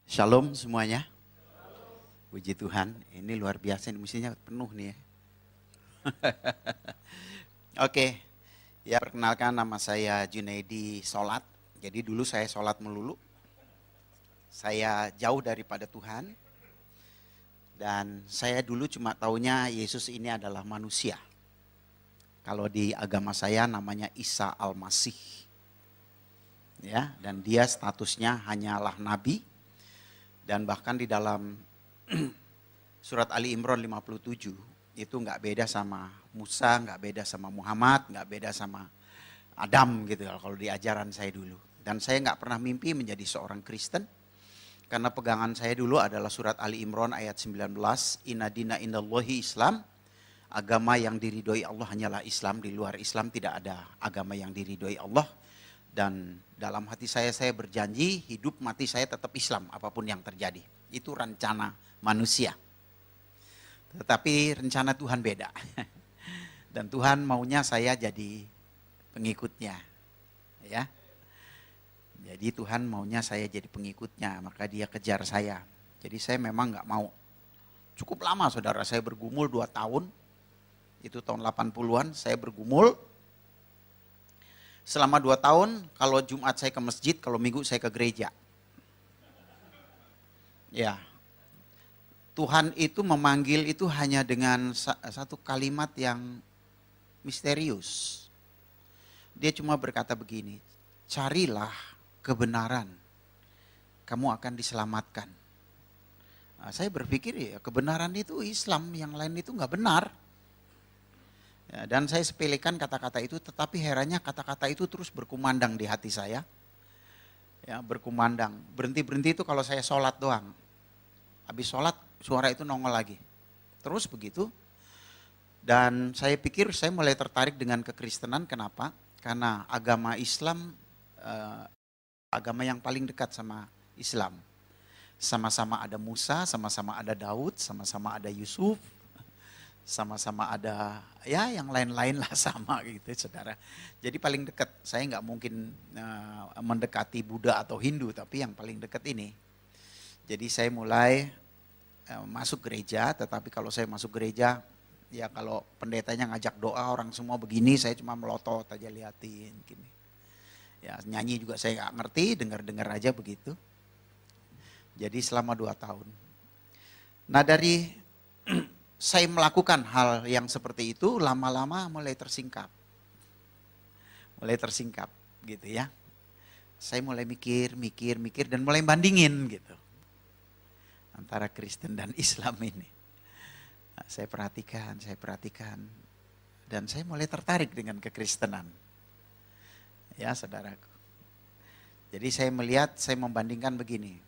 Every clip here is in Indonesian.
Shalom semuanya. Puji Tuhan, ini luar biasa, ini mestinya penuh nih ya. Oke, ya perkenalkan nama saya Junaidi Solat. Jadi dulu saya solat melulu. Saya jauh daripada Tuhan. Dan saya dulu cuma taunya Yesus ini adalah manusia. Kalau di agama saya namanya Isa Al-Masih. Ya, dan dia statusnya hanyalah nabi. Dan bahkan di dalam surat Ali Imran 57 itu nggak beda sama Musa, nggak beda sama Muhammad, nggak beda sama Adam gitu kalau di ajaran saya dulu. Dan saya nggak pernah mimpi menjadi seorang Kristen karena pegangan saya dulu adalah surat Ali Imran ayat 19, Inna dina indallahi Islam, agama yang diridhoi Allah hanyalah Islam, di luar Islam tidak ada agama yang diridhoi Allah. Dan dalam hati saya berjanji hidup mati saya tetap Islam apapun yang terjadi. Itu rencana manusia. Tetapi rencana Tuhan beda. Dan Tuhan maunya saya jadi pengikutnya. Ya. Jadi Tuhan maunya saya jadi pengikutnya, maka dia kejar saya. Jadi saya memang nggak mau. Cukup lama saudara, saya bergumul 2 tahun. Itu tahun 80-an saya bergumul. Selama 2 tahun, kalau Jumat saya ke masjid, kalau Minggu saya ke gereja. Ya, Tuhan itu memanggil itu hanya dengan satu kalimat yang misterius. Dia cuma berkata begini, carilah kebenaran, kamu akan diselamatkan. Nah, saya berpikir ya kebenaran itu Islam, yang lain itu nggak benar. Ya, dan saya sepelekan kata-kata itu, tetapi herannya kata-kata itu terus berkumandang di hati saya. Ya, berkumandang. Berhenti-berhenti itu kalau saya sholat doang. Habis sholat suara itu nongol lagi. Terus begitu. Dan saya pikir saya mulai tertarik dengan kekristenan. Kenapa? Karena agama Islam, agama yang paling dekat sama Islam. Sama-sama ada Musa, sama-sama ada Daud, sama-sama ada Yusuf. Sama-sama ada ya yang lain-lain lah sama gitu saudara. Jadi paling dekat, saya nggak mungkin mendekati Buddha atau Hindu, tapi yang paling dekat ini. Jadi saya mulai masuk gereja, tetapi kalau saya masuk gereja, ya kalau pendetanya ngajak doa orang semua begini, saya cuma melotot aja liatin gini. Ya nyanyi juga saya nggak ngerti, dengar-dengar aja begitu. Jadi selama 2 tahun. Nah dari saya melakukan hal yang seperti itu, lama-lama mulai tersingkap. Mulai tersingkap gitu ya. Saya mulai mikir dan mulai bandingin gitu. Antara Kristen dan Islam ini. Nah, saya perhatikan. Dan saya mulai tertarik dengan kekristenan. Ya saudaraku. Jadi saya melihat, saya membandingkan begini.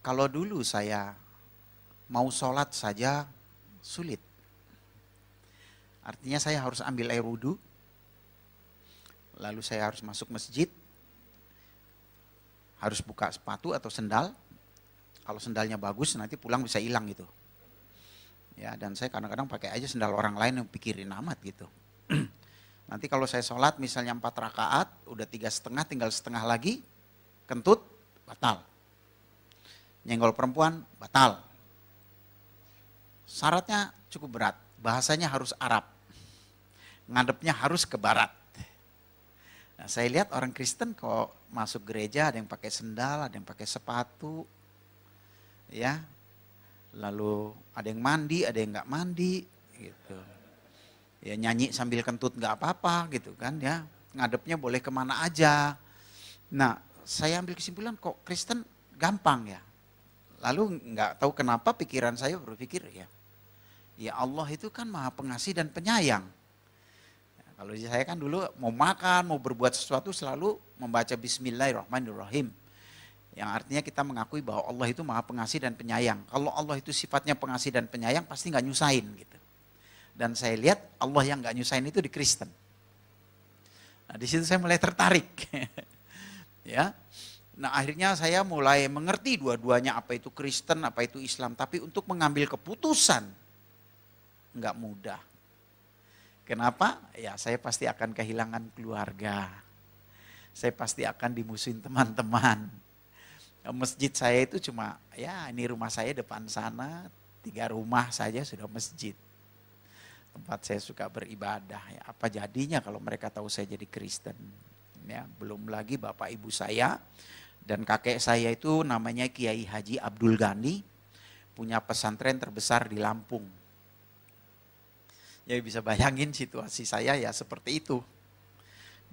Kalau dulu saya mau sholat saja sulit. Artinya saya harus ambil air wudhu, lalu saya harus masuk masjid, harus buka sepatu atau sendal. Kalau sendalnya bagus nanti pulang bisa hilang gitu. Ya, dan saya kadang-kadang pakai aja sendal orang lain yang pikirin amat gitu. Nanti kalau saya sholat misalnya 4 rakaat, udah 3,5 tinggal setengah lagi, kentut, batal. Nyenggol perempuan, batal. Syaratnya cukup berat, bahasanya harus Arab, ngadepnya harus ke barat. Nah, saya lihat orang Kristen kok masuk gereja ada yang pakai sendal, ada yang pakai sepatu, ya, lalu ada yang mandi, ada yang nggak mandi, gitu. Ya nyanyi sambil kentut nggak apa-apa, gitu kan, ya, ngadepnya boleh kemana aja. Nah, saya ambil kesimpulan kok Kristen gampang ya. Lalu nggak tahu kenapa pikiran saya berpikir ya Allah itu kan maha pengasih dan penyayang. Kalau saya kan dulu mau makan, mau berbuat sesuatu selalu membaca Bismillahirrahmanirrahim. Yang artinya kita mengakui bahwa Allah itu maha pengasih dan penyayang. Kalau Allah itu sifatnya pengasih dan penyayang pasti nggak nyusahin gitu. Dan saya lihat Allah yang nggak nyusahin itu di Kristen. Nah di situ saya mulai tertarik. Ya. Nah akhirnya saya mulai mengerti dua-duanya apa itu Kristen, apa itu Islam. Tapi untuk mengambil keputusan nggak mudah. Kenapa? Ya saya pasti akan kehilangan keluarga. Saya pasti akan dimusuhin teman-teman. Masjid saya itu cuma, ya ini rumah saya depan sana, 3 rumah saja sudah masjid. Tempat saya suka beribadah. Ya, apa jadinya kalau mereka tahu saya jadi Kristen? Ya, belum lagi bapak ibu saya dan kakek saya itu namanya Kiai Haji Abdul Ghani, punya pesantren terbesar di Lampung. Ya bisa bayangin situasi saya ya seperti itu.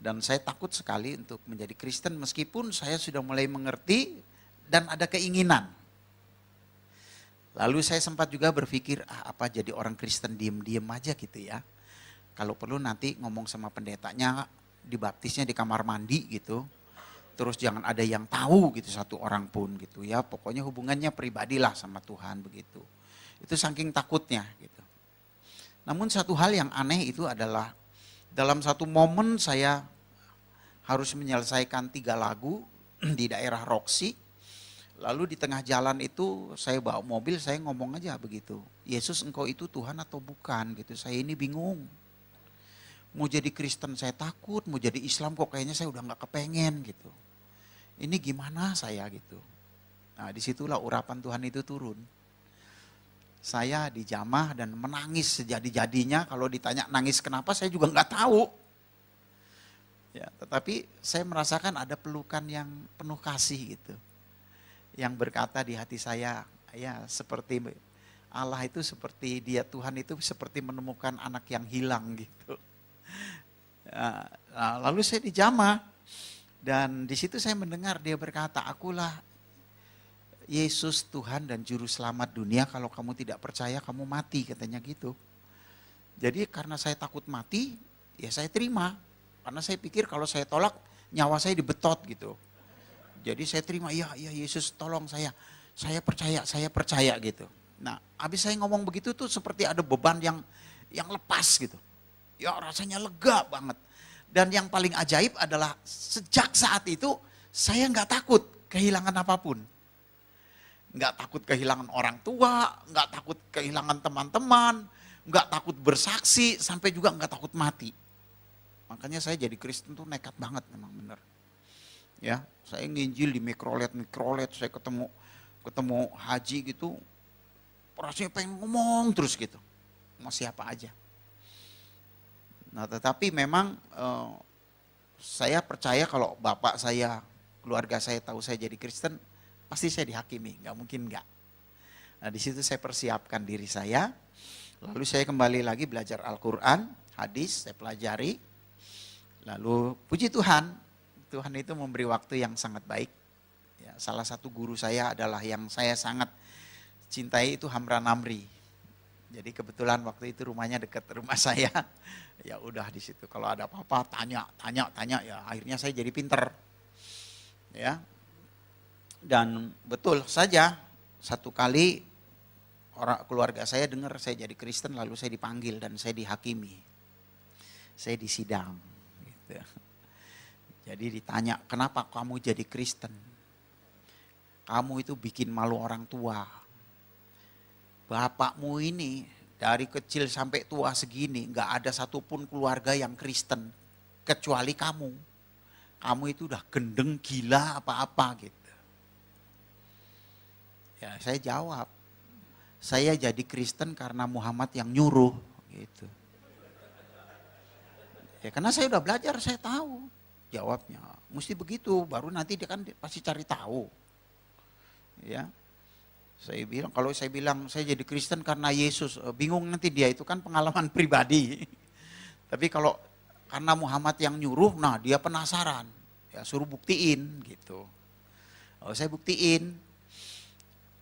Dan saya takut sekali untuk menjadi Kristen meskipun saya sudah mulai mengerti dan ada keinginan. Lalu saya sempat juga berpikir, apa jadi orang Kristen diem-diem aja gitu ya. Kalau perlu nanti ngomong sama pendetanya, dibaptisnya di kamar mandi gitu. Terus jangan ada yang tahu gitu, satu orang pun gitu ya. Pokoknya hubungannya pribadilah sama Tuhan begitu. Itu saking takutnya gitu. Namun satu hal yang aneh itu adalah dalam satu momen saya harus menyelesaikan 3 lagu di daerah Roxy. Lalu di tengah jalan itu saya bawa mobil, saya ngomong aja begitu. Yesus engkau itu Tuhan atau bukan gitu. Saya ini bingung. Mau jadi Kristen saya takut, mau jadi Islam kok kayaknya saya udah gak kepengen gitu. Ini gimana saya gitu. Nah disitulah urapan Tuhan itu turun. Saya dijamah dan menangis sejadi-jadinya. Kalau ditanya nangis kenapa saya juga gak tahu. Ya, tetapi saya merasakan ada pelukan yang penuh kasih gitu. Yang berkata di hati saya, ya seperti Allah itu seperti dia, Tuhan itu seperti menemukan anak yang hilang gitu. Nah, lalu saya dijamah dan di situ saya mendengar dia berkata, akulah Yesus Tuhan dan Juru Selamat dunia, kalau kamu tidak percaya kamu mati, katanya gitu. Jadi karena saya takut mati, ya saya terima. Karena saya pikir kalau saya tolak nyawa saya dibetot gitu. Jadi saya terima, iya Yesus tolong saya percaya gitu. Nah habis saya ngomong begitu tuh seperti ada beban yang lepas gitu. Ya rasanya lega banget. Dan yang paling ajaib adalah sejak saat itu saya nggak takut kehilangan apapun. Nggak takut kehilangan orang tua, nggak takut kehilangan teman-teman, nggak takut bersaksi, sampai juga nggak takut mati. Makanya saya jadi Kristen tuh nekat banget memang bener. Ya, saya nginjil di mikrolet, saya ketemu haji gitu, rasanya pengen ngomong terus gitu, sama siapa aja. Nah tetapi memang saya percaya kalau bapak saya, keluarga saya tahu saya jadi Kristen, pasti saya dihakimi, nggak mungkin nggak. Nah di situ saya persiapkan diri saya, lalu saya kembali lagi belajar Al-Quran, hadis, saya pelajari, lalu puji Tuhan. Tuhan itu memberi waktu yang sangat baik. Ya, salah satu guru saya adalah yang saya sangat cintai itu Hamran Namri. Jadi kebetulan waktu itu rumahnya dekat rumah saya. Ya udah di situ kalau ada apa-apa tanya ya akhirnya saya jadi pinter. Ya. Dan betul saja satu kali orang keluarga saya dengar saya jadi Kristen lalu saya dipanggil dan saya dihakimi. Saya disidang gitu. Jadi ditanya, kenapa kamu jadi Kristen? Kamu itu bikin malu orang tua. Bapakmu ini dari kecil sampai tua segini, gak ada satupun keluarga yang Kristen. Kecuali kamu. Kamu itu udah gendeng, gila, apa-apa gitu. Ya saya jawab, saya jadi Kristen karena Muhammad yang nyuruh gitu. Ya karena saya udah belajar, saya tahu. Jawabnya, mesti begitu, baru nanti dia kan pasti cari tahu. Ya, saya bilang, kalau saya bilang saya jadi Kristen karena Yesus, bingung nanti dia, itu kan pengalaman pribadi. Tapi kalau karena Muhammad yang nyuruh, nah dia penasaran, ya suruh buktiin gitu. Oh, saya buktiin,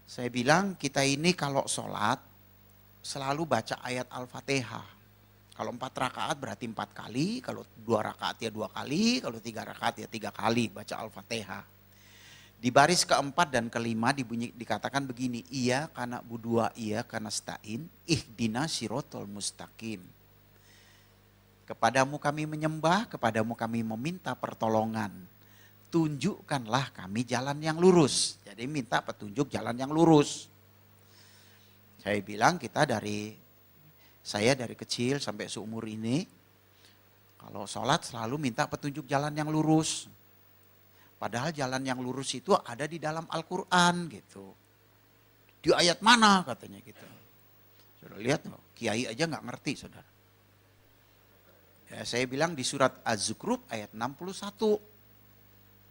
saya bilang kita ini kalau sholat selalu baca ayat Al-Fatihah. Kalau 4 rakaat berarti 4 kali, kalau 2 rakaat ya 2 kali, kalau 3 rakaat ya 3 kali baca Al-Fatihah. Di baris keempat dan kelima dikatakan begini, iya kana budua iya kana stain, ihdina sirotol mustaqim. Kepadamu kami menyembah, kepadamu kami meminta pertolongan. Tunjukkanlah kami jalan yang lurus. Jadi minta petunjuk jalan yang lurus. Saya bilang saya dari kecil sampai seumur ini, kalau sholat selalu minta petunjuk jalan yang lurus. Padahal jalan yang lurus itu ada di dalam Al-Quran gitu. Di ayat mana katanya gitu. Saudara lihat, kiai aja nggak ngerti saudara. Ya, saya bilang di surat Az-Zukhruf ayat 61.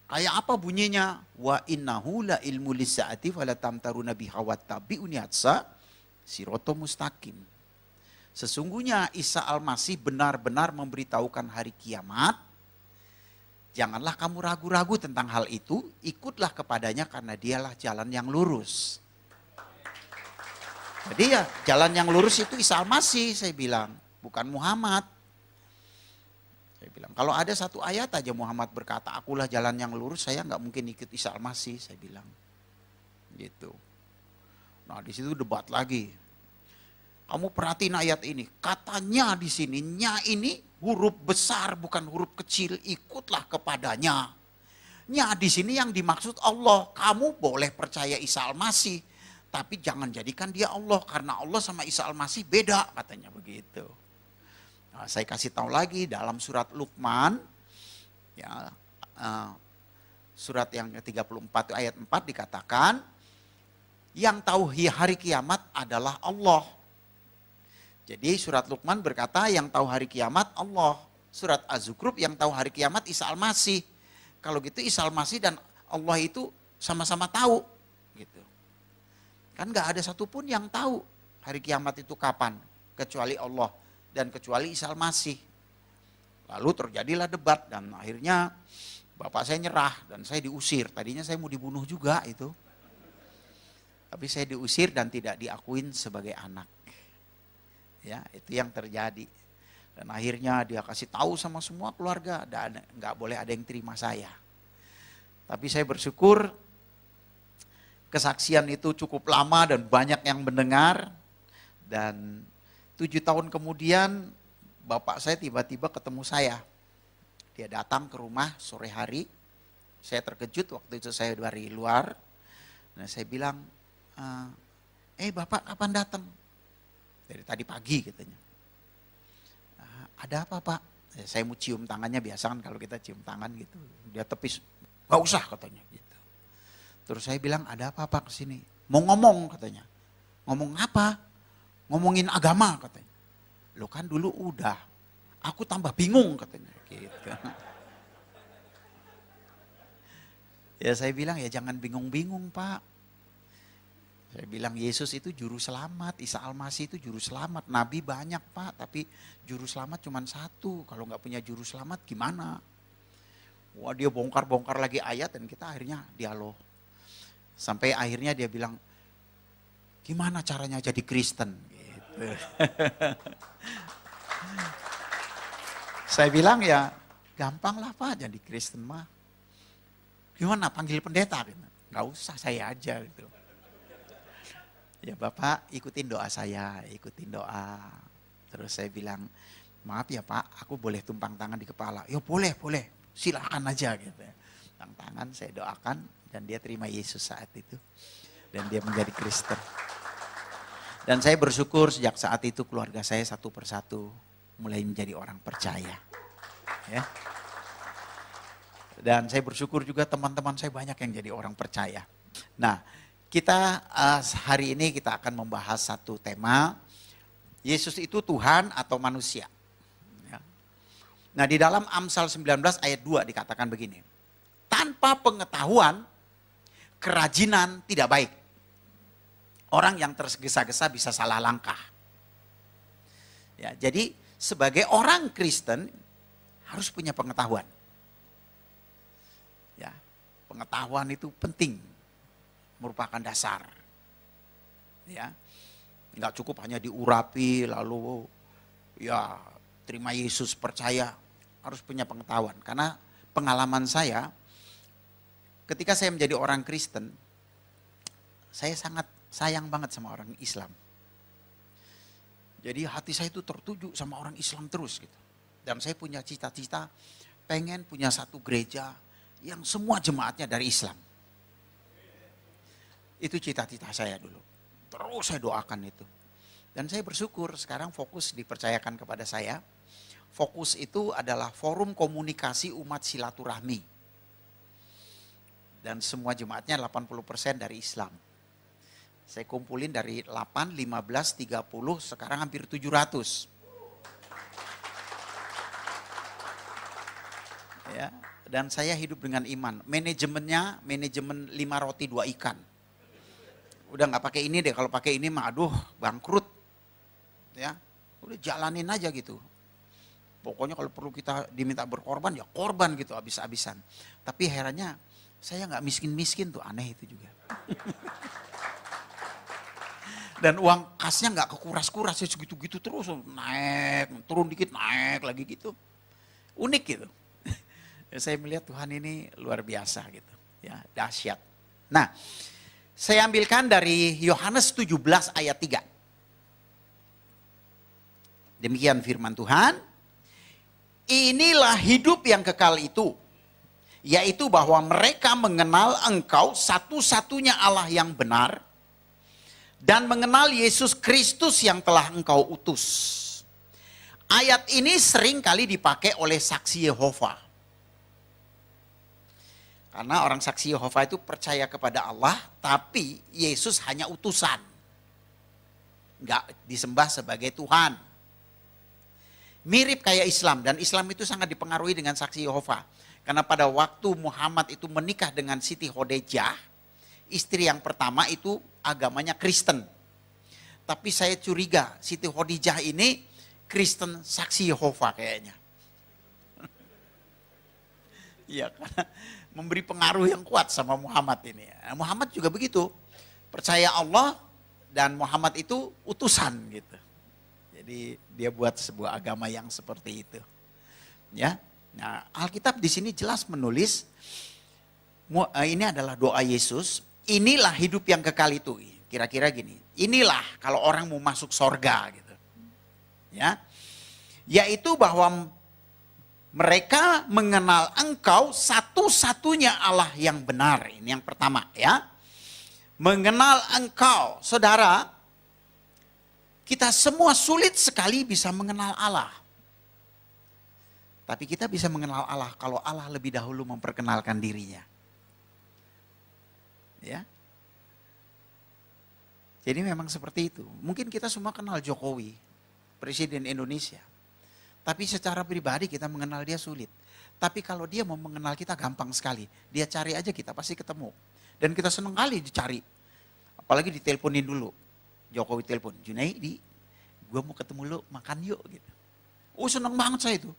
Kayak apa bunyinya? Wa innahu la ilmu lisa'ati fala tamtaruna biha wattabi'uni hatsa sirata mustaqim. Sesungguhnya Isa Al-Masih benar-benar memberitahukan hari kiamat. Janganlah kamu ragu-ragu tentang hal itu, ikutlah kepadanya karena dialah jalan yang lurus. Jadi ya jalan yang lurus itu Isa Al-Masih saya bilang, bukan Muhammad. Saya bilang, kalau ada satu ayat aja Muhammad berkata, akulah jalan yang lurus, saya nggak mungkin ikut Isa Al-Masih, saya bilang. Gitu. Nah di situ debat lagi. Kamu perhatiin ayat ini, katanya di sini, nya ini huruf besar bukan huruf kecil, ikutlah kepadanya. Nya di sini yang dimaksud Allah, kamu boleh percaya Isa Al-Masih, tapi jangan jadikan dia Allah, karena Allah sama Isa Al-Masih beda, katanya begitu. Nah, saya kasih tahu lagi dalam surat Luqman, ya, surat yang ke-34 ayat 4 dikatakan, yang tahu hari kiamat adalah Allah. Jadi surat Luqman berkata yang tahu hari kiamat Allah. Surat Az-Zukhruf yang tahu hari kiamat Isa Al-Masih. Kalau gitu Isa Al-Masih dan Allah itu sama-sama tahu. Gitu. Kan gak ada satupun yang tahu hari kiamat itu kapan. Kecuali Allah dan kecuali Isa Al-Masih. Lalu terjadilah debat dan akhirnya bapak saya nyerah dan saya diusir. Tadinya saya mau dibunuh juga itu. Tapi saya diusir dan tidak diakuin sebagai anak. Ya, itu yang terjadi. Dan akhirnya dia kasih tahu sama semua keluarga, dan nggak boleh ada yang terima saya. Tapi saya bersyukur kesaksian itu cukup lama dan banyak yang mendengar. Dan 7 tahun kemudian bapak saya tiba-tiba ketemu saya. Dia datang ke rumah sore hari. Saya terkejut waktu itu saya dari luar. Nah saya bilang, bapak kapan datang? Dari tadi pagi katanya. Ada apa pak? Saya mau cium tangannya, biasa kan kalau kita cium tangan gitu. Dia tepis, gak usah katanya gitu. Terus saya bilang ada apa pak kesini? Mau ngomong katanya. Ngomong apa? Ngomongin agama katanya. Lo kan dulu udah, aku tambah bingung katanya gitu. Ya saya bilang ya jangan bingung-bingung pak. Saya bilang Yesus itu juru selamat, Isa Al-Masih itu juru selamat. Nabi banyak pak, tapi juru selamat cuma satu. Kalau nggak punya juru selamat gimana? Wah dia bongkar-bongkar lagi ayat dan kita akhirnya dialog. Sampai akhirnya dia bilang, gimana caranya jadi Kristen? Gitu. Saya bilang ya gampang lah pak jadi Kristen mah. Gimana panggil pendeta? Nggak usah, saya aja gitu. Ya Bapak ikutin doa saya, ikutin doa. Terus saya bilang, maaf ya Pak, aku boleh tumpang tangan di kepala. Ya boleh, silakan aja gitu. Tumpang tangan saya doakan dan dia terima Yesus saat itu. Dan dia menjadi Kristen. Dan saya bersyukur sejak saat itu keluarga saya satu persatu mulai menjadi orang percaya. Ya. Dan saya bersyukur juga teman-teman saya banyak yang jadi orang percaya. Nah, kita hari ini kita akan membahas satu tema, Yesus itu Tuhan atau manusia. Ya. Nah di dalam Amsal 19 ayat 2 dikatakan begini, tanpa pengetahuan kerajinan tidak baik. Orang yang tergesa-gesa bisa salah langkah. Ya, jadi sebagai orang Kristen harus punya pengetahuan. Ya, pengetahuan itu penting. Merupakan dasar. Ya. Enggak cukup hanya diurapi lalu ya terima Yesus percaya, harus punya pengetahuan. Karena pengalaman saya ketika saya menjadi orang Kristen, saya sangat sayang banget sama orang Islam. Jadi hati saya itu tertuju sama orang Islam terus gitu. Dan saya punya cita-cita pengen punya satu gereja yang semua jemaatnya dari Islam. Itu cita-cita saya dulu. Terus saya doakan itu. Dan saya bersyukur sekarang fokus dipercayakan kepada saya. Fokus itu adalah forum komunikasi umat silaturahmi. Dan semua jemaatnya 80% dari Islam. Saya kumpulin dari 8, 15, 30, sekarang hampir 700. Ya, dan saya hidup dengan iman. Manajemennya, manajemen 5 roti 2 ikan. Udah nggak pakai ini deh, kalau pakai ini mah aduh bangkrut. Ya, udah jalanin aja gitu. Pokoknya kalau perlu kita diminta berkorban, ya korban gitu habis-habisan. Tapi herannya saya nggak miskin-miskin tuh, aneh itu juga. Dan uang kasnya nggak kekuras-kuras, ya segitu-gitu terus, naik, turun dikit, naik lagi gitu. Unik gitu. Saya melihat Tuhan ini luar biasa gitu, ya dahsyat. Nah, saya ambilkan dari Yohanes 17 ayat 3. Demikian firman Tuhan. Inilah hidup yang kekal itu, yaitu bahwa mereka mengenal Engkau satu-satunya Allah yang benar, dan mengenal Yesus Kristus yang telah Engkau utus. Ayat ini sering kali dipakai oleh saksi Yehova. Karena orang saksi Yehova itu percaya kepada Allah, tapi Yesus hanya utusan. Enggak disembah sebagai Tuhan. Mirip kayak Islam, dan Islam itu sangat dipengaruhi dengan saksi Yehova. Karena pada waktu Muhammad itu menikah dengan Siti Khadijah, istri yang pertama itu agamanya Kristen. Tapi saya curiga Siti Khadijah ini Kristen saksi Yehova kayaknya. Iya, karena memberi pengaruh yang kuat sama Muhammad ini. Muhammad juga begitu. Percaya Allah dan Muhammad itu utusan gitu. Jadi dia buat sebuah agama yang seperti itu. Ya. Nah, Alkitab di sini jelas menulis ini adalah doa Yesus. Inilah hidup yang kekal itu. Kira-kira gini. Inilah kalau orang mau masuk sorga gitu. Ya. Yaitu bahwa mereka mengenal Engkau satu-satunya Allah yang benar. Ini yang pertama ya. Mengenal Engkau. Saudara, kita semua sulit sekali bisa mengenal Allah. Tapi kita bisa mengenal Allah kalau Allah lebih dahulu memperkenalkan dirinya. Ya. Jadi memang seperti itu. Mungkin kita semua kenal Jokowi, Presiden Indonesia. Tapi secara pribadi kita mengenal dia sulit. Tapi kalau dia mau mengenal kita gampang sekali. Dia cari aja kita pasti ketemu. Dan kita senang kali dicari. Apalagi diteleponin dulu. Jokowi telepon, Junaidi, gue mau ketemu lu makan yuk gitu. Oh senang banget saya itu.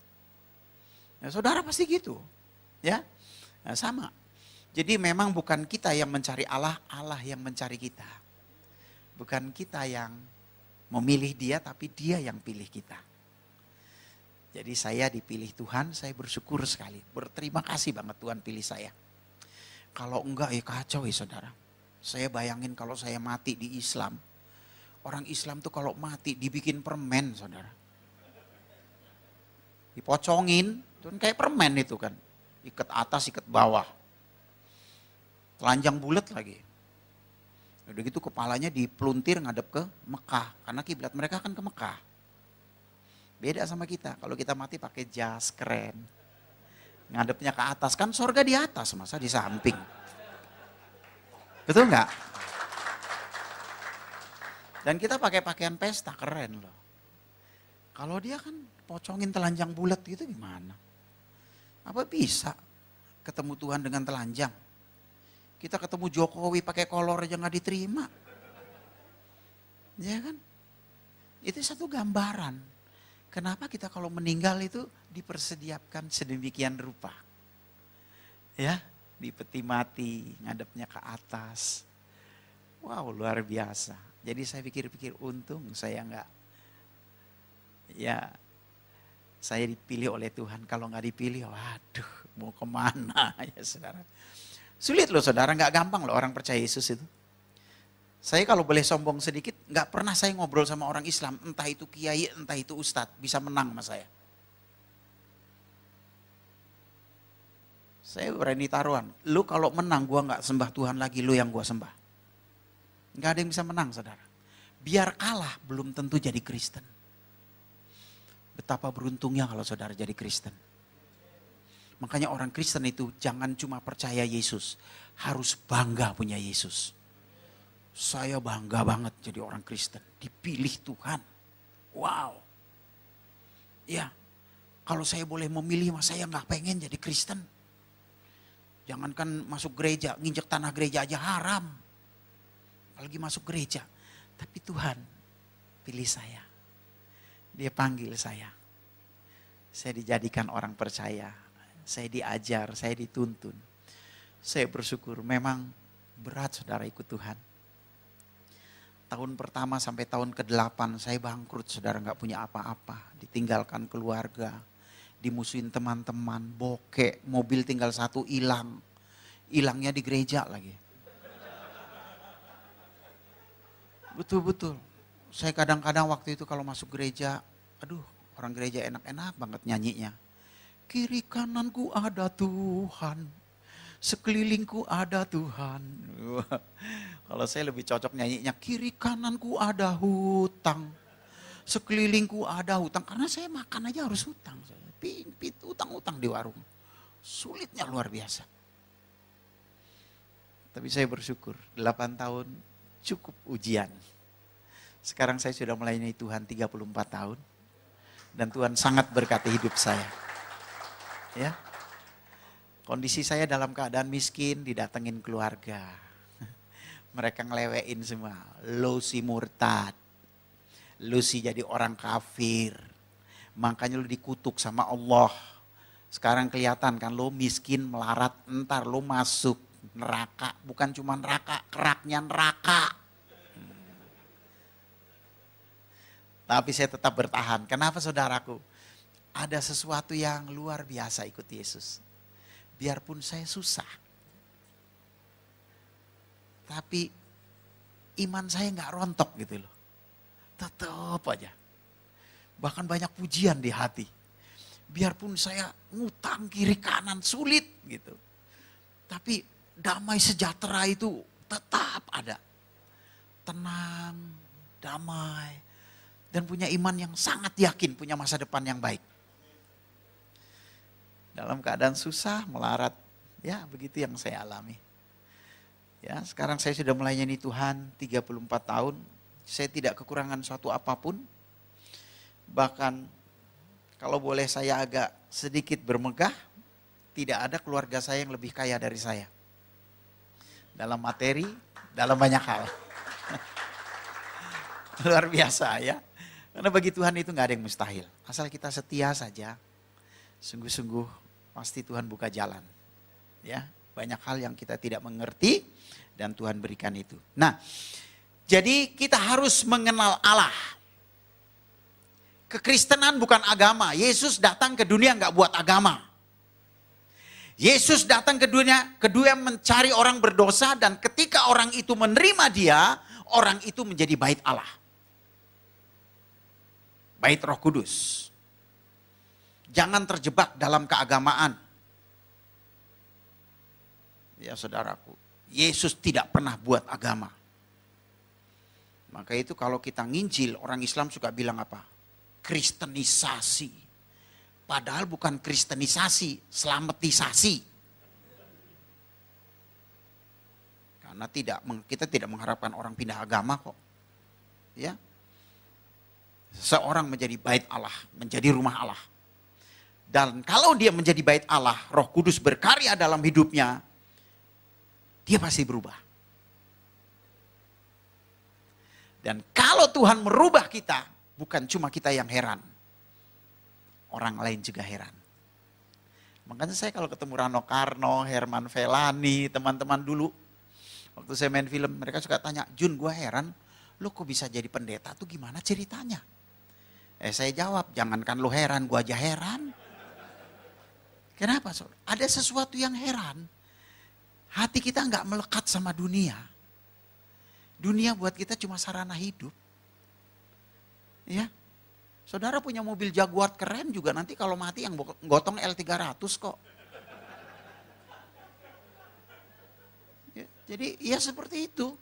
Ya, saudara pasti gitu. Ya, nah, sama. Jadi memang bukan kita yang mencari Allah, Allah yang mencari kita. Bukan kita yang memilih dia, tapi dia yang pilih kita. Jadi saya dipilih Tuhan, saya bersyukur sekali. Berterima kasih banget Tuhan pilih saya. Kalau enggak ya kacau ya saudara. Saya bayangin kalau saya mati di Islam. Orang Islam tuh kalau mati dibikin permen saudara. Dipocongin, itu kayak permen itu kan. Ikat atas, ikat bawah. Telanjang bulat lagi. Udah gitu kepalanya dipeluntir ngadep ke Mekah. Karena kiblat mereka kan ke Mekah. Beda sama kita. Kalau kita mati pakai jas keren. Ngadepnya ke atas. Kan sorga di atas, masa di samping. Betul nggak? Dan kita pakai pakaian pesta, keren loh. Kalau dia kan pocongin telanjang bulat gitu gimana? Apa bisa ketemu Tuhan dengan telanjang? Kita ketemu Jokowi pakai kolor aja nggak diterima. Ya kan? Itu satu gambaran. Kenapa kita kalau meninggal itu dipersediakan sedemikian rupa. Ya, di peti mati, ngadepnya ke atas. Wow, luar biasa. Jadi saya pikir-pikir untung saya enggak. Ya, saya dipilih oleh Tuhan. Kalau nggak dipilih, waduh, mau kemana ya saudara. Sulit loh saudara, nggak gampang loh orang percaya Yesus itu. Saya kalau boleh sombong sedikit, nggak pernah saya ngobrol sama orang Islam, entah itu kiai, entah itu ustadz, bisa menang sama saya. Saya berani taruhan, lu kalau menang gua nggak sembah Tuhan lagi, lu yang gua sembah. Nggak ada yang bisa menang saudara. Biar kalah belum tentu jadi Kristen. Betapa beruntungnya kalau saudara jadi Kristen. Makanya orang Kristen itu jangan cuma percaya Yesus, harus bangga punya Yesus. Saya bangga banget jadi orang Kristen, dipilih Tuhan. Wow. Ya, kalau saya boleh memilih, mas saya nggak pengen jadi Kristen. Jangankan masuk gereja, nginjek tanah gereja aja haram. Apalagi masuk gereja. Tapi Tuhan pilih saya. Dia panggil saya. Saya dijadikan orang percaya. Saya diajar, saya dituntun. Saya bersyukur, memang berat saudara ikut Tuhan. Tahun pertama sampai tahun ke-8 saya bangkrut, saudara, nggak punya apa-apa. Ditinggalkan keluarga, dimusuhin teman-teman, bokek, mobil tinggal satu hilang. Hilangnya di gereja lagi. Betul-betul. Saya kadang-kadang waktu itu kalau masuk gereja, aduh, orang gereja enak-enak banget nyanyinya. Kiri kananku ada Tuhan, sekelilingku ada Tuhan. Kalau saya lebih cocok nyanyinya, kiri kananku ada hutang, sekelilingku ada hutang. Karena saya makan aja harus hutang. Utang-utang di warung. Sulitnya luar biasa. Tapi saya bersyukur, 8 tahun cukup ujian. Sekarang saya sudah melayani Tuhan 34 tahun. Dan Tuhan sangat berkati hidup saya. Ya, kondisi saya dalam keadaan miskin, didatengin keluarga. Mereka ngelewein semua. Lu si murtad. Lu si jadi orang kafir. Makanya lu dikutuk sama Allah. Sekarang kelihatan kan lu miskin, melarat. Ntar lu masuk neraka. Bukan cuma neraka, keraknya neraka. Tapi saya tetap bertahan. Kenapa saudaraku? Ada sesuatu yang luar biasa ikut Yesus. Biarpun saya susah. Tapi iman saya nggak rontok gitu loh. Tetap aja. Bahkan banyak pujian di hati. Biarpun saya ngutang kiri kanan sulit gitu. Tapi damai sejahtera itu tetap ada. Tenang, damai. Dan punya iman yang sangat yakin punya masa depan yang baik. Dalam keadaan susah, melarat, ya begitu yang saya alami. Ya, sekarang saya sudah melayani Tuhan 34 tahun. Saya tidak kekurangan suatu apapun. Bahkan kalau boleh saya agak sedikit bermegah, tidak ada keluarga saya yang lebih kaya dari saya. Dalam materi, dalam banyak hal. Luar biasa ya. Karena bagi Tuhan itu gak ada yang mustahil. Asal kita setia saja, sungguh-sungguh pasti Tuhan buka jalan. Ya, banyak hal yang kita tidak mengerti dan Tuhan berikan itu. Nah, jadi kita harus mengenal Allah. Kekristenan bukan agama. Yesus datang ke dunia gak buat agama. Yesus datang ke dunia, kedua mencari orang berdosa, dan ketika orang itu menerima dia, orang itu menjadi bait Allah. Bait Roh Kudus. Jangan terjebak dalam keagamaan. Ya saudaraku, Yesus tidak pernah buat agama. Maka itu kalau kita nginjil, orang Islam suka bilang apa? Kristenisasi. Padahal bukan kristenisasi, selamatisasi. Karena kita tidak mengharapkan orang pindah agama kok. Ya. Seorang menjadi bait Allah, menjadi rumah Allah. Dan kalau dia menjadi bait Allah, Roh Kudus berkarya dalam hidupnya, dia pasti berubah. Dan kalau Tuhan merubah kita, bukan cuma kita yang heran. Orang lain juga heran. Makanya saya kalau ketemu Rano Karno, Herman Felani, teman-teman dulu. Waktu saya main film, mereka suka tanya, Jun, gue heran, lo kok bisa jadi pendeta tuh gimana ceritanya? Saya jawab, jangankan lo heran, gue aja heran. Kenapa? Ada sesuatu yang heran. Hati kita nggak melekat sama dunia. Dunia buat kita cuma sarana hidup. Ya, saudara punya mobil Jaguar keren juga, nanti kalau mati yang gotong L300 kok. Ya, jadi ya seperti itu.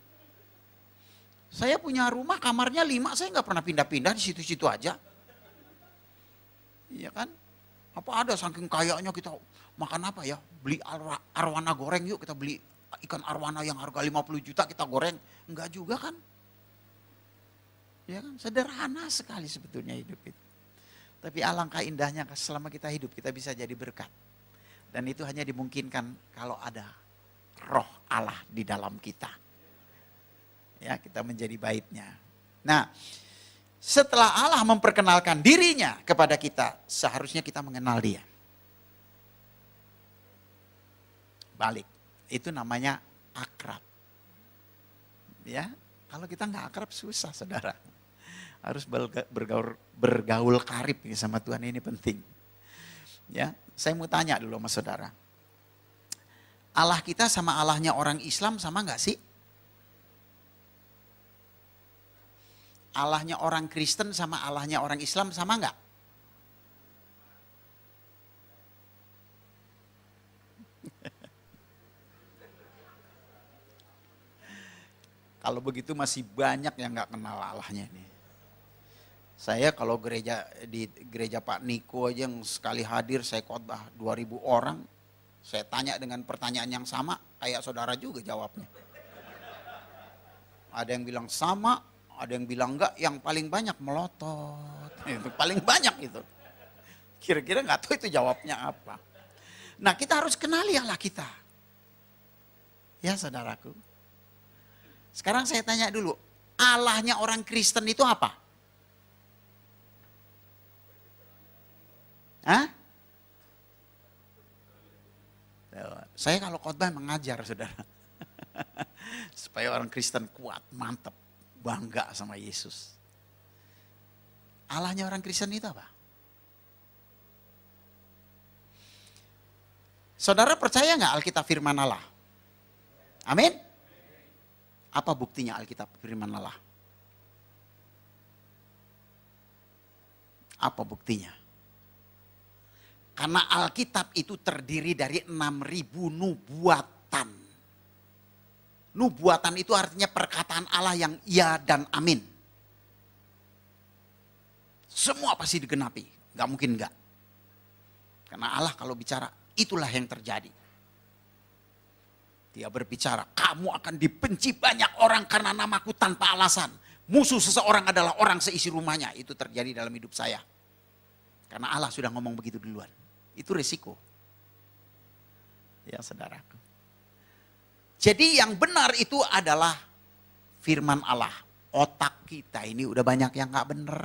Saya punya rumah kamarnya 5, saya nggak pernah pindah-pindah di situ-situ aja. Iya kan? Apa ada saking kayaknya kita makan apa ya? Beli arwana goreng yuk, kita beli ikan arwana yang harga 50 juta kita goreng. Enggak juga kan? Ya kan, sederhana sekali sebetulnya hidup itu. Tapi alangkah indahnya selama kita hidup kita bisa jadi berkat. Dan itu hanya dimungkinkan kalau ada roh Allah di dalam kita. Ya, kita menjadi baitnya. Nah, setelah Allah memperkenalkan dirinya kepada kita, seharusnya kita mengenal dia. Balik, itu namanya akrab. Ya, kalau kita nggak akrab susah, saudara. Harus bergaul karib sama Tuhan, ini penting. Ya, saya mau tanya dulu sama saudara. Allah kita sama Allahnya orang Islam sama nggak sih? Allahnya orang Kristen sama Allahnya orang Islam sama nggak? Kalau begitu masih banyak yang nggak kenal Allahnya nih. Saya kalau di gereja Pak Niko aja yang sekali hadir saya khotbah 2000 orang. Saya tanya dengan pertanyaan yang sama, kayak saudara juga jawabnya. Ada yang bilang sama, ada yang bilang enggak, yang paling banyak melotot. Itu paling banyak itu. Kira-kira nggak tahu itu jawabnya apa. Nah, kita harus kenali Allah kita. Ya saudaraku. Sekarang saya tanya dulu, Allahnya orang Kristen itu apa? Hah? Saya kalau khotbah mengajar, saudara. Supaya orang Kristen kuat, mantap, bangga sama Yesus. Allahnya orang Kristen itu apa? Saudara percaya nggak Alkitab firman Allah? Amin? Apa buktinya Alkitab firman Allah? Apa buktinya? Karena Alkitab itu terdiri dari 6.000 nubuatan. Nubuatan itu artinya perkataan Allah yang iya dan amin. Semua pasti digenapi, gak mungkin enggak. Karena Allah kalau bicara, itulah yang terjadi. Dia berbicara, kamu akan dibenci banyak orang karena namaku tanpa alasan. Musuh seseorang adalah orang seisi rumahnya. Itu terjadi dalam hidup saya. Karena Allah sudah ngomong begitu duluan. Itu resiko. Ya saudaraku. Jadi yang benar itu adalah firman Allah. Otak kita ini udah banyak yang gak benar.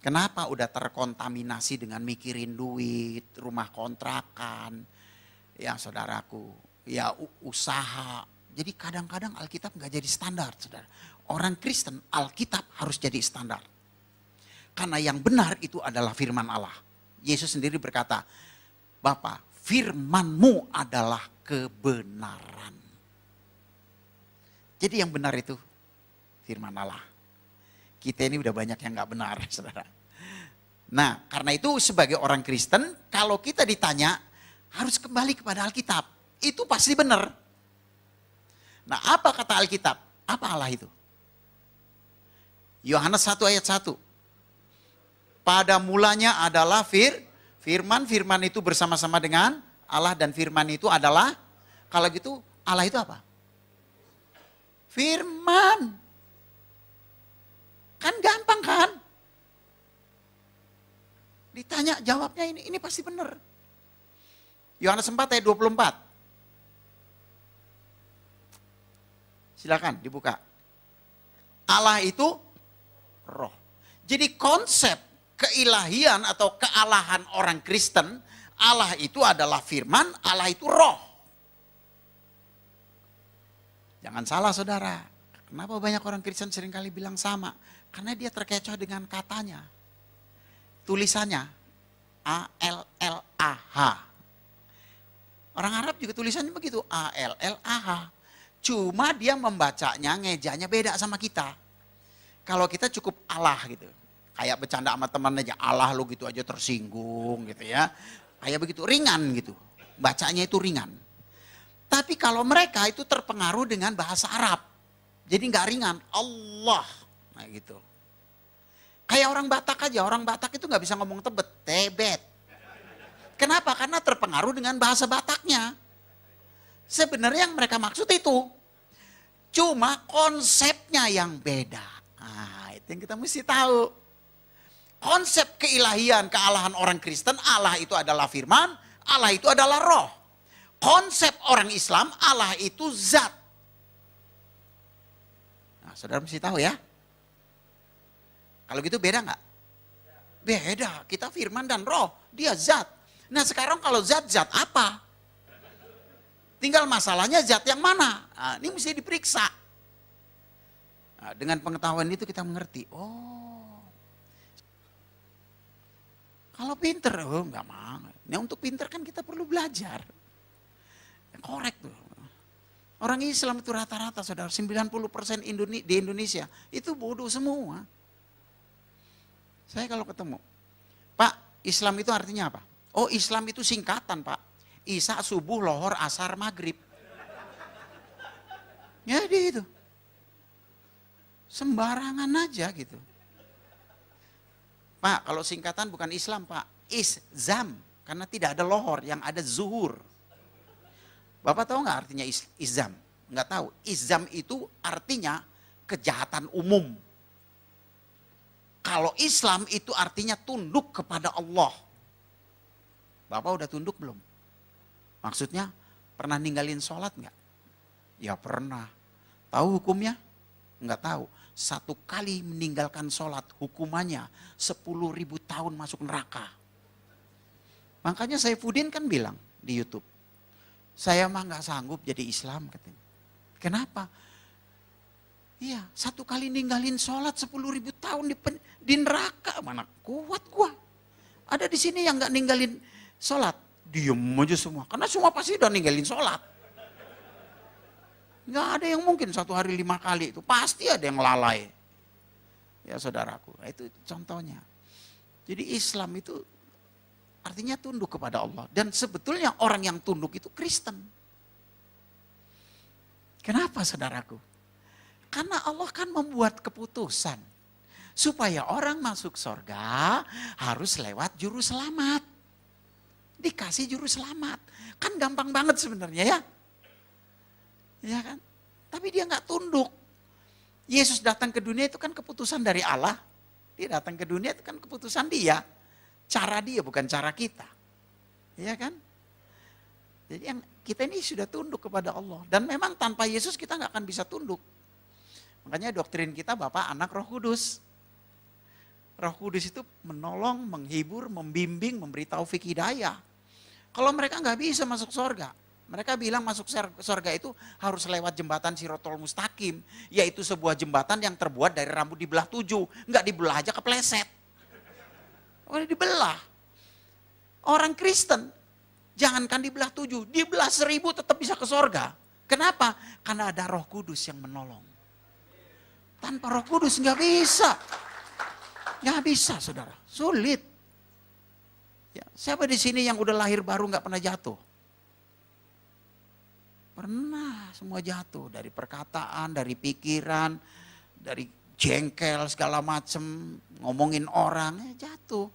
Kenapa udah terkontaminasi dengan mikirin duit, rumah kontrakan, ya saudaraku, ya usaha. Jadi kadang-kadang Alkitab gak jadi standar, saudara. Orang Kristen Alkitab harus jadi standar. Karena yang benar itu adalah firman Allah. Yesus sendiri berkata, Bapa, firman-Mu adalah kebenaran. Jadi yang benar itu firman Allah. Kita ini udah banyak yang gak benar, saudara. Nah, karena itu sebagai orang Kristen, kalau kita ditanya, harus kembali kepada Alkitab. Itu pasti benar. Nah, apa kata Alkitab? Apa Allah itu? Yohanes 1 ayat 1. Pada mulanya adalah firman, firman itu bersama-sama dengan Allah dan firman itu adalah, kalau gitu Allah itu apa? Firman. Kan gampang kan? Ditanya jawabnya ini pasti benar. Yohanes 4 ayat 24. Silakan dibuka. Allah itu roh. Jadi konsep keilahian atau kealahan orang Kristen, Allah itu adalah firman, Allah itu roh. Jangan salah saudara. Kenapa banyak orang Kristen seringkali bilang sama? Karena dia terkecoh dengan katanya. Tulisannya A-L-L-A-H. Orang Arab juga tulisannya begitu, A-L-L-A-H. Cuma dia membacanya, ngejanya beda sama kita. Kalau kita cukup Allah gitu. Kayak bercanda sama teman aja, Allah lu gitu aja tersinggung gitu ya. Kayak begitu, ringan gitu. Bacanya itu ringan. Tapi kalau mereka itu terpengaruh dengan bahasa Arab. Jadi nggak ringan, Allah. Nah gitu. Kayak orang Batak aja, orang Batak itu nggak bisa ngomong tebet, tebet. Kenapa? Karena terpengaruh dengan bahasa Bataknya. Sebenarnya yang mereka maksud itu. Cuma konsepnya yang beda. Nah, itu yang kita mesti tahu. Konsep keilahian, kealahan orang Kristen, Allah itu adalah firman, Allah itu adalah roh. Konsep orang Islam, Allah itu zat. Nah, saudara mesti tahu ya. Kalau gitu beda nggak? Beda, kita firman dan roh, dia zat. Nah sekarang kalau zat-zat apa? Tinggal masalahnya zat yang mana? Nah, ini mesti diperiksa. Nah, dengan pengetahuan itu kita mengerti, oh. Kalau pinter, oh nggak mau. Nah untuk pinter kan kita perlu belajar. Korek tuh. Orang Islam itu rata-rata saudara, 90% di Indonesia itu bodoh semua. Saya kalau ketemu, Pak Islam itu artinya apa? Oh Islam itu singkatan Pak. Isya, subuh, lohor, asar, maghrib. Jadi itu. Sembarangan aja gitu. Pak kalau singkatan bukan Islam Pak. Iszam. Karena tidak ada lohor, yang ada zuhur. Bapak tahu nggak artinya izam? Nggak tahu. Izam itu artinya kejahatan umum. Kalau Islam itu artinya tunduk kepada Allah. Bapak udah tunduk belum? Maksudnya pernah ninggalin sholat nggak? Ya pernah. Tahu hukumnya? Nggak tahu. 1 kali meninggalkan sholat hukumannya 10.000 tahun masuk neraka. Makanya Saifuddin kan bilang di YouTube. Saya mah nggak sanggup jadi Islam katanya. Kenapa? Iya, 1 kali ninggalin sholat 10.000 tahun di neraka. Mana kuat gua. Ada di sini yang nggak ninggalin sholat. Diem aja semua. Karena semua pasti udah ninggalin sholat. Nggak ada yang mungkin 1 hari 5 kali itu. Pasti ada yang lalai. Ya saudaraku, itu contohnya. Jadi Islam itu artinya tunduk kepada Allah. Dan sebetulnya orang yang tunduk itu Kristen. Kenapa saudaraku? Karena Allah kan membuat keputusan. Supaya orang masuk surga harus lewat juru selamat. Dikasih juru selamat. Kan gampang banget sebenarnya ya. Ya kan? Tapi dia nggak tunduk. Yesus datang ke dunia itu kan keputusan dari Allah. Dia datang ke dunia itu kan keputusan dia. Cara dia bukan cara kita. Ya kan? Jadi yang kita ini sudah tunduk kepada Allah. Dan memang tanpa Yesus kita nggak akan bisa tunduk. Makanya doktrin kita Bapa, Anak, Roh Kudus. Roh Kudus itu menolong, menghibur, membimbing, memberi taufik hidayah. Kalau mereka nggak bisa masuk surga. Mereka bilang masuk surga itu harus lewat jembatan Sirotol Mustaqim. Yaitu sebuah jembatan yang terbuat dari rambut dibelah 7. Nggak dibelah aja kepleset. Udah dibelah. Orang Kristen, jangankan dibelah 7, dibelah 1000 tetap bisa ke surga. Kenapa? Karena ada Roh Kudus yang menolong. Tanpa Roh Kudus nggak bisa. Nggak bisa saudara, sulit. Ya, siapa di sini yang udah lahir baru nggak pernah jatuh? Pernah, semua jatuh. Dari perkataan, dari pikiran, dari jengkel segala macem, ngomongin orang, jatuh.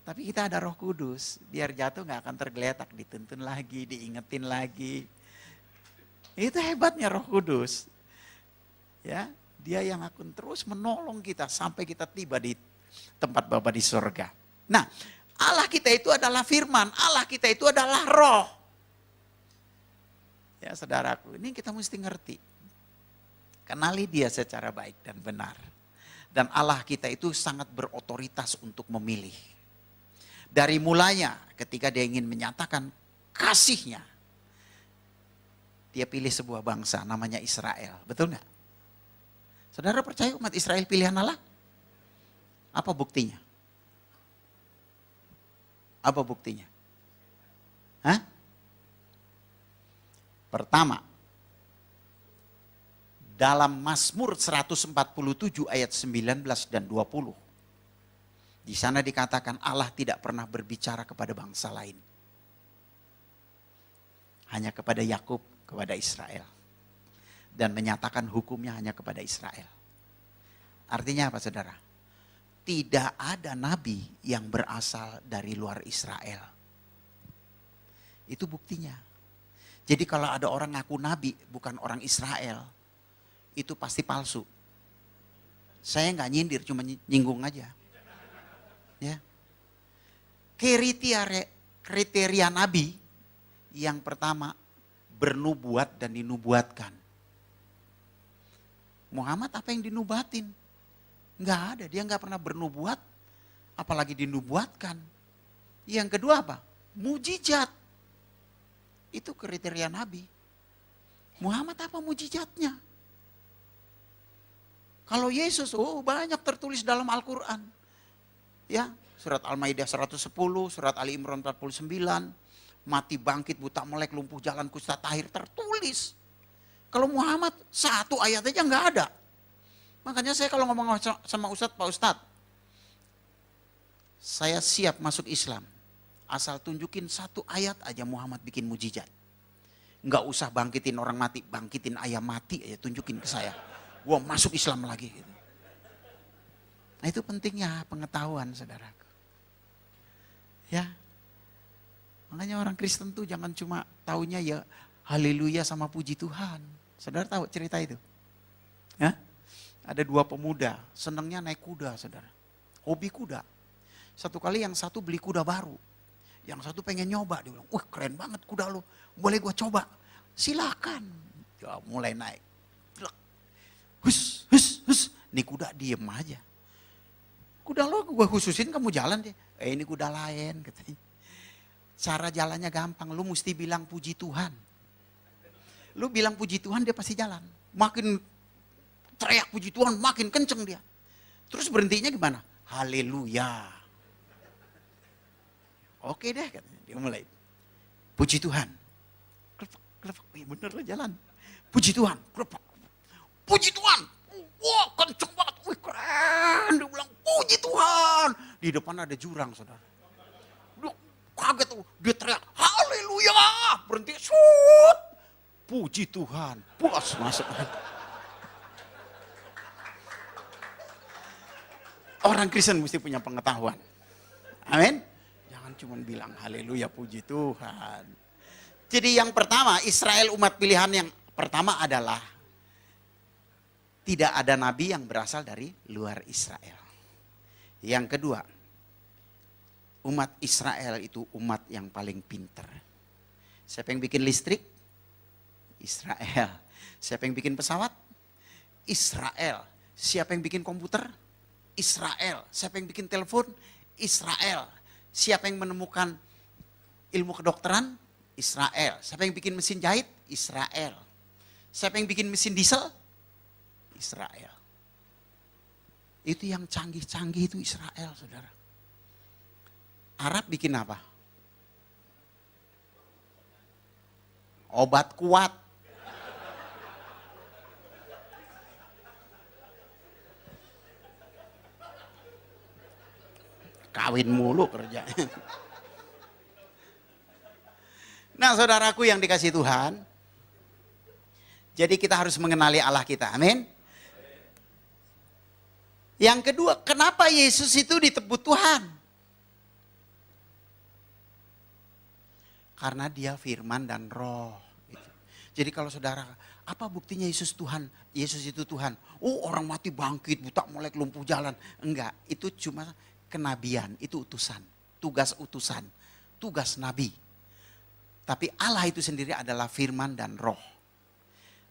Tapi kita ada Roh Kudus, biar jatuh nggak akan tergeletak, dituntun lagi, diingetin lagi. Itu hebatnya Roh Kudus. Ya, dia yang akan terus menolong kita sampai kita tiba di tempat Bapa di surga. Nah, Allah kita itu adalah firman, Allah kita itu adalah roh. Ya saudaraku, ini kita mesti ngerti. Kenali dia secara baik dan benar. Dan Allah kita itu sangat berotoritas untuk memilih. Dari mulanya ketika dia ingin menyatakan kasihnya, dia pilih sebuah bangsa namanya Israel. Betul nggak? Saudara percaya umat Israel pilihan Allah? Apa buktinya? Apa buktinya? Hah? Pertama, dalam Mazmur 147 ayat 19 dan 20. Di sana dikatakan Allah tidak pernah berbicara kepada bangsa lain. Hanya kepada Yakub, kepada Israel. Dan menyatakan hukumnya hanya kepada Israel. Artinya apa saudara? tidak ada nabi yang berasal dari luar Israel. Itu buktinya. Jadi kalau ada orang ngaku nabi bukan orang Israel, itu pasti palsu. Saya nggak nyindir, cuma nyinggung aja. Ya. Kriteria nabi yang pertama, bernubuat dan dinubuatkan. Muhammad apa yang dinubatin? Nggak ada, dia nggak pernah bernubuat, apalagi dinubuatkan. Yang kedua apa? Mujizat. Itu kriteria nabi. Muhammad apa mujizatnya? Kalau Yesus, banyak tertulis dalam Al-Quran. Ya, surat Al-Maidah 110, surat Ali Imran 49, mati bangkit, buta melek, lumpuh jalan, kusta tahir, tertulis. Kalau Muhammad satu ayat aja nggak ada. Makanya saya kalau ngomong sama Ustadz, Pak Ustadz, saya siap masuk Islam. Asal tunjukin satu ayat aja Muhammad bikin mujizat. Nggak usah bangkitin orang mati, bangkitin ayam mati aja tunjukin ke saya. Gua masuk Islam lagi. Gitu. Nah itu pentingnya pengetahuan saudaraku. Ya, makanya orang Kristen tuh jangan cuma taunya ya haleluya sama puji Tuhan. Saudara tahu cerita itu? Ya? Ada dua pemuda, senangnya naik kuda saudara. Hobi kuda. Satu kali yang satu beli kuda baru. Yang satu pengen nyoba. Dia bilang, wah keren banget kuda lo. Boleh gua coba? Silakan. Ya, mulai naik. Hus, hus, hus. Nih kuda diem aja. Kuda lo gue khususin kamu jalan deh. Ini kuda lain katanya. Cara jalannya gampang. Lu mesti bilang puji Tuhan. Lu bilang puji Tuhan dia pasti jalan. Makin teriak puji Tuhan makin kenceng dia. Terus berhentinya gimana? Haleluya. Oke deh katanya. Dia mulai. Puji Tuhan. Kelepek, bener lah jalan. Puji Tuhan. Kelepek. Puji Tuhan. Wah kenceng banget. Wih keren. Dia bilang puji Tuhan. Di depan ada jurang saudara. Dia kaget tuh. Dia teriak haleluya. Berhenti. Shoot. Puji Tuhan. Puas masuk. Orang Kristen mesti punya pengetahuan. Amin. Jangan cuma bilang haleluya puji Tuhan. Jadi yang pertama Israel umat pilihan yang pertama adalah tidak ada nabi yang berasal dari luar Israel. Yang kedua, umat Israel itu umat yang paling pinter. Siapa yang bikin listrik? Israel. Siapa yang bikin pesawat? Israel. Siapa yang bikin komputer? Israel. Siapa yang bikin telepon? Israel. Siapa yang menemukan ilmu kedokteran? Israel. Siapa yang bikin mesin jahit? Israel. Siapa yang bikin mesin diesel? Israel. Itu yang canggih-canggih itu Israel, saudara. Arab bikin apa? Obat kuat. Kawin mulu kerjanya. Nah saudaraku yang dikasih Tuhan. Jadi kita harus mengenali Allah kita. Amin. Yang kedua, kenapa Yesus itu disebut Tuhan? Karena dia firman dan roh. Jadi kalau saudara, apa buktinya Yesus Tuhan? Yesus itu Tuhan. Oh orang mati bangkit, buta melek, lumpuh jalan. Enggak, itu cuma kenabian, itu utusan. Tugas utusan, tugas nabi. Tapi Allah itu sendiri adalah firman dan roh.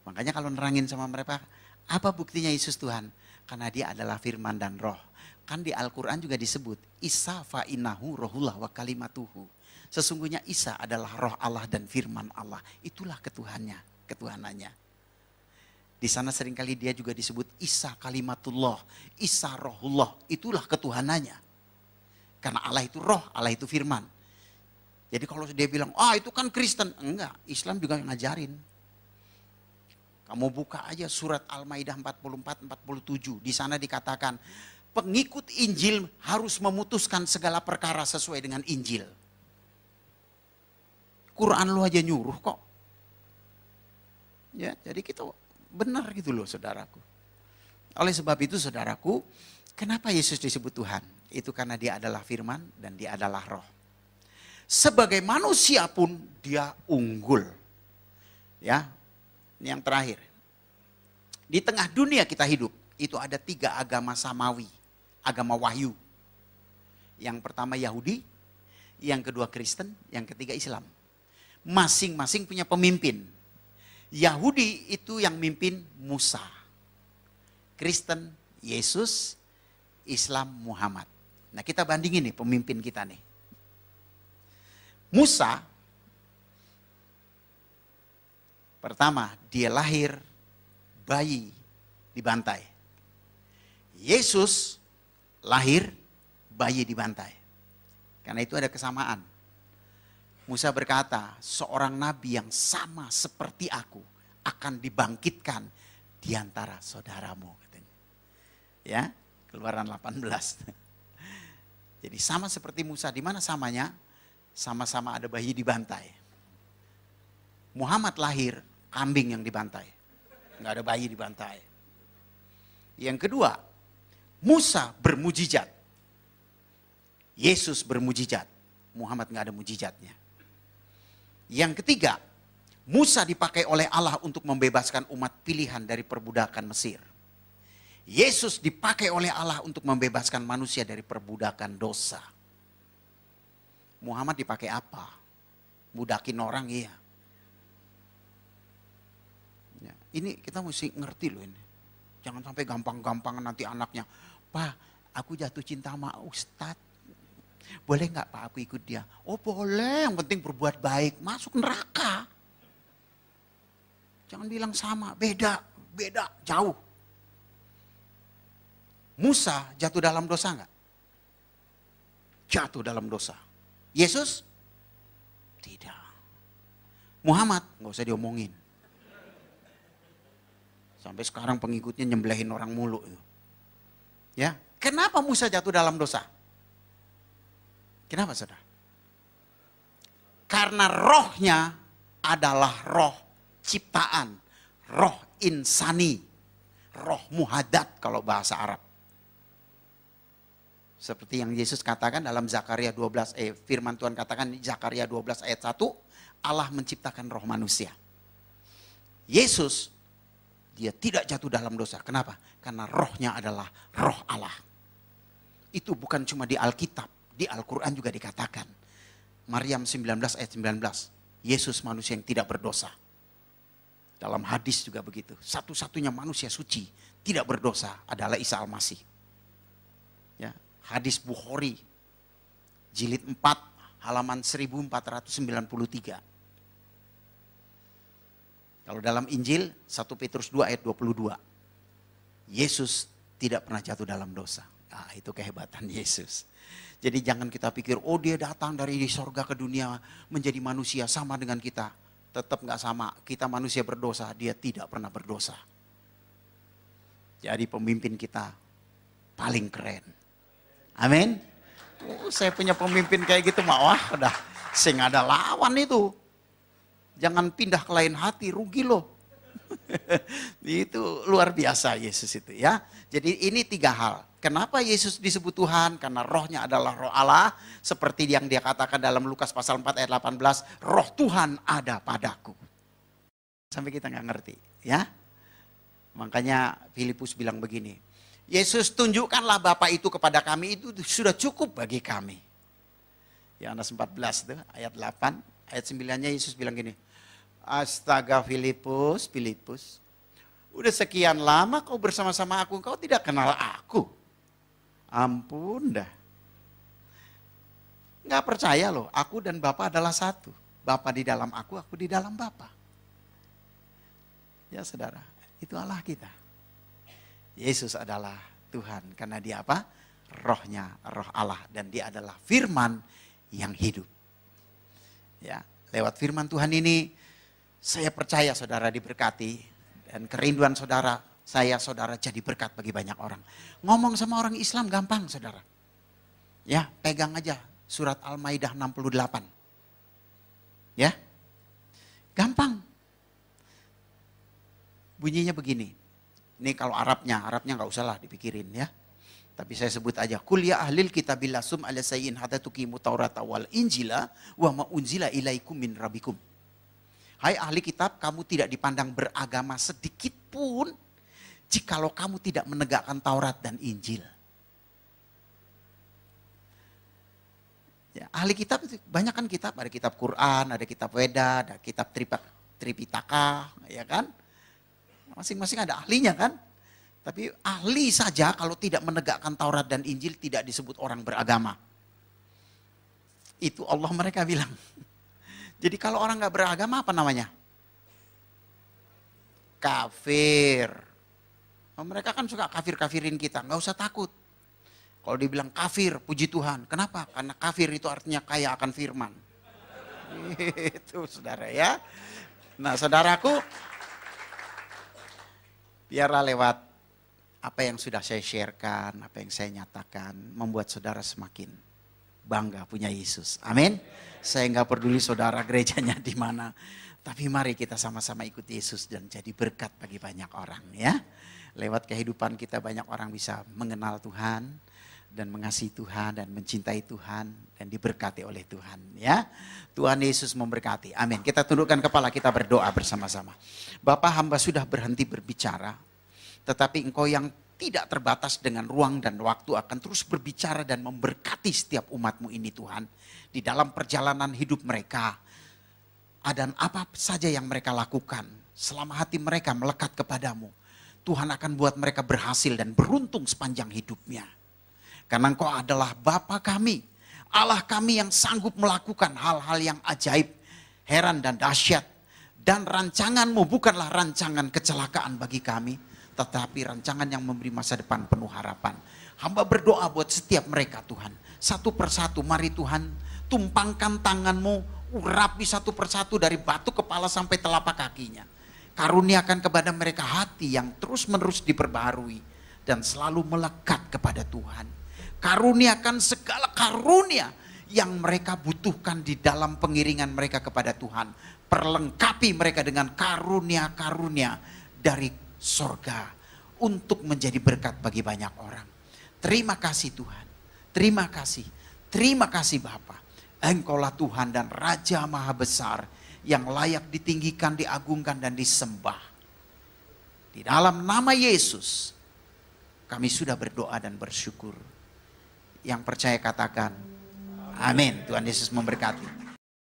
Makanya kalau nerangin sama mereka, apa buktinya Yesus Tuhan? Karena dia adalah firman dan roh. Kan di Al-Quran juga disebut, Isa fa'innahu rohullah wa kalimatuhu. Sesungguhnya Isa adalah roh Allah dan firman Allah. Itulah ketuhanannya. Di sana seringkali dia juga disebut Isa kalimatullah, Isa rohullah. Itulah ketuhanannya. Karena Allah itu roh, Allah itu firman. Jadi kalau dia bilang, itu kan Kristen. Enggak, Islam juga ngajarin. Kamu buka aja surat Al-Maidah 44-47. Di sana dikatakan, pengikut Injil harus memutuskan segala perkara sesuai dengan Injil. Quran lu aja nyuruh kok. Ya, jadi kita benar gitu loh saudaraku. Oleh sebab itu saudaraku, Kenapa Yesus disebut Tuhan? Itu karena dia adalah firman dan dia adalah roh. Sebagai manusia pun dia unggul. Ya, ini yang terakhir. Di tengah dunia kita hidup, itu ada 3 agama samawi, agama wahyu. Yang pertama Yahudi, yang kedua Kristen, yang ketiga Islam. Masing-masing punya pemimpin. Yahudi itu yang mimpin Musa. Kristen Yesus, Islam Muhammad. Nah, kita bandingin nih pemimpin kita nih. Musa, pertama dia lahir bayi dibantai. Yesus lahir bayi dibantai. Karena itu ada kesamaan. Musa berkata, seorang nabi yang sama seperti aku akan dibangkitkan di antara saudaramu. Ya, Keluaran 18. Jadi sama seperti Musa, di mana samanya? Sama-sama ada bayi dibantai. Muhammad lahir kambing yang dibantai. Enggak ada bayi dibantai. Yang kedua, Musa bermujizat. Yesus bermujizat. Muhammad enggak ada mujizatnya. Yang ketiga, Musa dipakai oleh Allah untuk membebaskan umat pilihan dari perbudakan Mesir. Yesus dipakai oleh Allah untuk membebaskan manusia dari perbudakan dosa. Muhammad dipakai apa? Budakin orang, iya. Ya, ini kita mesti ngerti loh ini. Jangan sampai gampang-gampang nanti anaknya, Pak, aku jatuh cinta sama Ustadz. Boleh nggak Pak aku ikut dia? Oh boleh, yang penting berbuat baik. Masuk neraka. Jangan bilang sama, beda, jauh. Musa jatuh dalam dosa nggak? Jatuh dalam dosa. Yesus? Tidak. Muhammad? Nggak usah diomongin. Sampai sekarang pengikutnya nyembelihin orang mulu. Ya, kenapa Musa jatuh dalam dosa? Kenapa saudara? Karena rohnya adalah roh ciptaan, roh insani, roh muhadat kalau bahasa Arab. Seperti yang Yesus katakan dalam Zakaria 12, firman Tuhan katakan Zakaria 12 ayat 1, Allah menciptakan roh manusia. Yesus, dia tidak jatuh dalam dosa. Kenapa? Karena rohnya adalah roh Allah. Itu bukan cuma di Alkitab, di Al-Quran juga dikatakan. Maryam 19 ayat 19, Yesus manusia yang tidak berdosa. Dalam hadis juga begitu. Satu-satunya manusia suci, tidak berdosa adalah Isa Al-Masih. Ya. Hadis Bukhari, jilid 4, halaman 1493. Kalau dalam Injil, 1 Petrus 2 ayat 22. Yesus tidak pernah jatuh dalam dosa. Nah, itu kehebatan Yesus. Jadi jangan kita pikir, oh dia datang dari sorga ke dunia menjadi manusia sama dengan kita. Tetap gak sama, kita manusia berdosa, dia tidak pernah berdosa. Jadi pemimpin kita paling keren. Amin. Saya punya pemimpin kayak gitu mah, wah udah saya nggak ada lawan itu. Jangan pindah ke lain hati, rugi loh. Itu luar biasa Yesus itu ya. Jadi ini 3 hal. Kenapa Yesus disebut Tuhan? Karena rohnya adalah roh Allah. Seperti yang dia katakan dalam Lukas pasal 4 ayat 18. Roh Tuhan ada padaku. Sampai kita nggak ngerti ya. Makanya Filipus bilang begini. Yesus tunjukkanlah Bapa itu kepada kami, itu sudah cukup bagi kami. Yohanes 14 itu ayat 8, ayat 9-nya Yesus bilang gini. Astaga Filipus, udah sekian lama kau bersama-sama aku, kau tidak kenal aku. Ampun dah. Nggak percaya loh, aku dan Bapa adalah satu. Bapa di dalam aku di dalam Bapa. Ya saudara, itu Allah kita. Yesus adalah Tuhan karena dia apa? Rohnya, roh Allah, dan dia adalah firman yang hidup. Ya, lewat firman Tuhan ini saya percaya saudara diberkati dan kerinduan saudara jadi berkat bagi banyak orang. Ngomong sama orang Islam gampang saudara. Ya, pegang aja surat Al-Maidah 68. Ya. Gampang. Bunyinya begini. Ini kalau Arabnya nggak usah lah dipikirin ya. Tapi saya sebut aja, kul ya ahlil kitabil lasum ala sayyin hatta tuqimu taurata wal injila wa ma unzila ilaikum min rabbikum. Hai ahli kitab, kamu tidak dipandang beragama sedikit pun jikalau kamu tidak menegakkan Taurat dan Injil. Ya, ahli kitab itu banyak kan kitab, ada kitab Quran, ada kitab Weda, ada kitab Tripitaka, ya kan? Masing-masing ada ahlinya kan? Tapi ahli saja kalau tidak menegakkan Taurat dan Injil tidak disebut orang beragama. Itu Allah mereka bilang. Jadi kalau orang nggak beragama apa namanya? Kafir. Mereka kan suka kafir-kafirin kita, nggak usah takut. Kalau dibilang kafir, puji Tuhan. Kenapa? Karena kafir itu artinya kaya akan firman. Itu saudara ya. Nah saudaraku, biarlah lewat apa yang sudah saya sharekan, apa yang saya nyatakan, membuat saudara semakin bangga punya Yesus. Amin. Saya nggak peduli saudara gerejanya di mana. Tapi mari kita sama-sama ikut Yesus dan jadi berkat bagi banyak orang ya. Lewat kehidupan kita banyak orang bisa mengenal Tuhan dan mengasihi Tuhan dan mencintai Tuhan dan diberkati oleh Tuhan ya. Tuhan Yesus memberkati. Amin. Kita tundukkan kepala, kita berdoa bersama-sama. Bapa, hamba sudah berhenti berbicara, tetapi Engkau yang tidak terbatas dengan ruang dan waktu akan terus berbicara dan memberkati setiap umat-Mu ini Tuhan. Di dalam perjalanan hidup mereka, dan apa saja yang mereka lakukan, selama hati mereka melekat kepadamu, Tuhan akan buat mereka berhasil dan beruntung sepanjang hidupnya. Karena Engkau adalah Bapa kami, Allah kami yang sanggup melakukan hal-hal yang ajaib, heran dan dahsyat. Dan rancangan-Mu bukanlah rancangan kecelakaan bagi kami, tetapi rancangan yang memberi masa depan penuh harapan. Hamba berdoa buat setiap mereka Tuhan. Satu persatu mari Tuhan, tumpangkan tangan-Mu, urapi satu persatu dari batu kepala sampai telapak kakinya. Karuniakan kepada mereka hati yang terus-menerus diperbaharui dan selalu melekat kepada Tuhan. Karuniakan segala karunia yang mereka butuhkan di dalam pengiringan mereka kepada Tuhan. Perlengkapi mereka dengan karunia-karunia dari sorga untuk menjadi berkat bagi banyak orang. Terima kasih Tuhan. Terima kasih. Terima kasih Bapa. Engkaulah Tuhan dan Raja Maha Besar yang layak ditinggikan, diagungkan dan disembah. Di dalam nama Yesus kami sudah berdoa dan bersyukur. Yang percaya katakan amin. Tuhan Yesus memberkati.